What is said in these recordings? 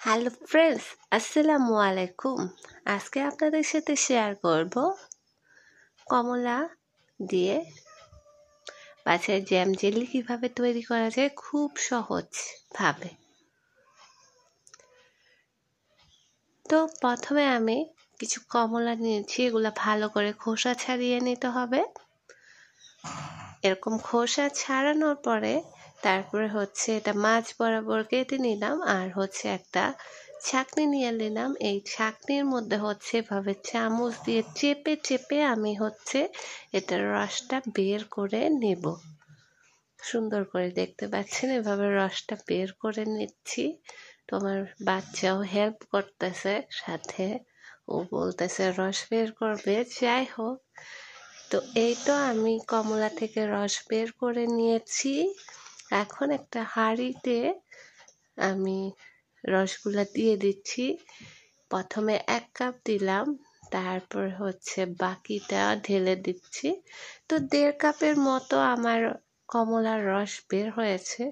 Hello friends, আসসালামু আলাইকুম। আজকে আপনাদের সাথে শেয়ার করব কমলা দিয়ে বাছাই জ্যাম জেলি কিভাবে তৈরি করা যায় খুব সহজভাবে। তো প্রথমে আমি কিছু কমলা নিয়েছি, এগুলো ভালো করে খোসা ছাড়িয়ে নিতে হবে। এরকম খোসা ছাড়ানোর পরে তারপরে এটা মাছ বরাবর কেটে নিলাম, আর একটা ছাঁকনি নিয়ে নিলাম। এই ছাঁকনির মধ্যে এভাবে চামচ দিয়ে চেপে চেপে আমি এটার রসটা বের করে নেব। সুন্দর করে দেখতে পাচ্ছেন, এভাবে রসটা বের করে নিচ্ছি। তোমার বাচ্চাও হেল্প করতেছে সাথে, ও বলতেছে রস বের করবে। যাই হোক, তো এই তো আমি কমলা থেকে রস বের করে নিয়েছি। এখন একটা হাঁড়িতে আমি রসগুলা দিয়ে দিচ্ছি। প্রথমে 1 কাপ দিলাম, তারপর বাকিটা ঢেলে দিচ্ছি। তো 1.5 কাপের মতো আমার কমলার রস বের হয়েছে।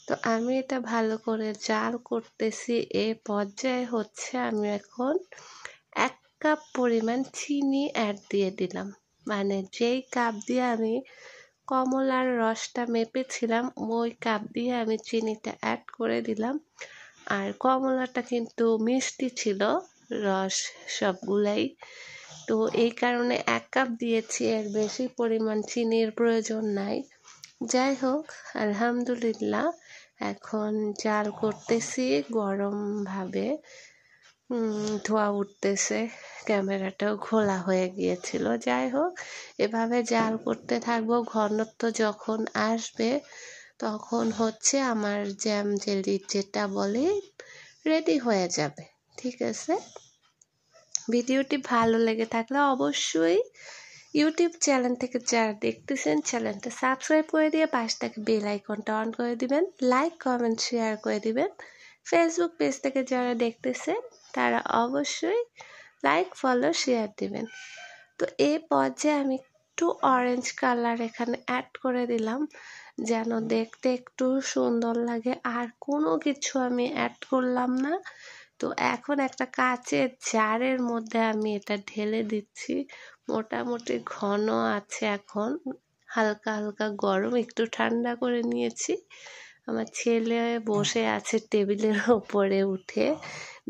তো আমি এটা ভালো করে জাল করতেছি। এই পর্যায়ে আমি এখন 1 কাপ পরিমাণ চিনি অ্যাড দিয়ে দিলাম। মানে যেই কাপ দিয়ে আমি কমলার রসটা মেপেছিলাম ওই কাপ দিয়ে আমি চিনিটা অ্যাড করে দিলাম। আর কমলাটা কিন্তু মিষ্টি ছিল, রস সবগুলাই। তো এই কারণে 1 কাপ দিয়েছি, এর বেশি পরিমাণ চিনির প্রয়োজন নাই। যাই হোক, আলহামদুলিল্লাহ এখন জাল করতেছি গরমভাবে। ধোঁয়া উঠতেছে, ক্যামেরাটাও ঘোলা হয়ে গিয়েছিল। যাই হোক, এভাবে জাল করতে থাকবো। ঘনত্ব যখন আসবে তখন আমার জ্যাম জেলি যেটা বলে রেডি হয়ে যাবে। ঠিক আছে, ভিডিওটি ভালো লেগে থাকলে অবশ্যই ইউটিউব চ্যানেল থেকে যারা দেখতেছেন চ্যানেলটা সাবস্ক্রাইব করে দিয়ে পাশ থেকে বেল আইকনটা অন করে দিবেন, লাইক কমেন্ট শেয়ার করে দিবেন। ফেসবুক পেজ থেকে যারা দেখতেছেন তারা অবশ্যই লাইক ফলো শেয়ার দিবেন। তো এই পর্যায়ে আমি একটু অরেঞ্জ কালার এখানে অ্যাড করে দিলাম যেন দেখতে একটু সুন্দর লাগে। আর কোনো কিছু আমি অ্যাড করলাম না। তো এখন একটা কাচের জারের মধ্যে আমি এটা ঢেলে দিচ্ছি। মোটামুটি ঘন আছে, এখন হালকা হালকা গরম, একটু ঠান্ডা করে নিয়েছি। আমার ছেলে বসে আছে টেবিলের ওপরে উঠে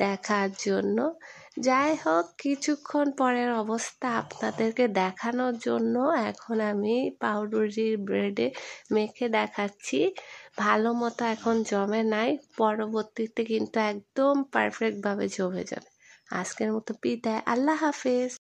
দেখার জন্য। যাই হোক, কিছুক্ষণ পরের অবস্থা আপনাদেরকে দেখানোর জন্য এখন আমি পাউরুটির ব্রেডে মেখে দেখাচ্ছি। ভালো মতো এখন জমে নাই, পরবর্তীতে কিন্তু একদম পারফেক্টভাবে জমে যাবে। আজকের মতো বিদায়, আল্লাহ হাফেজ।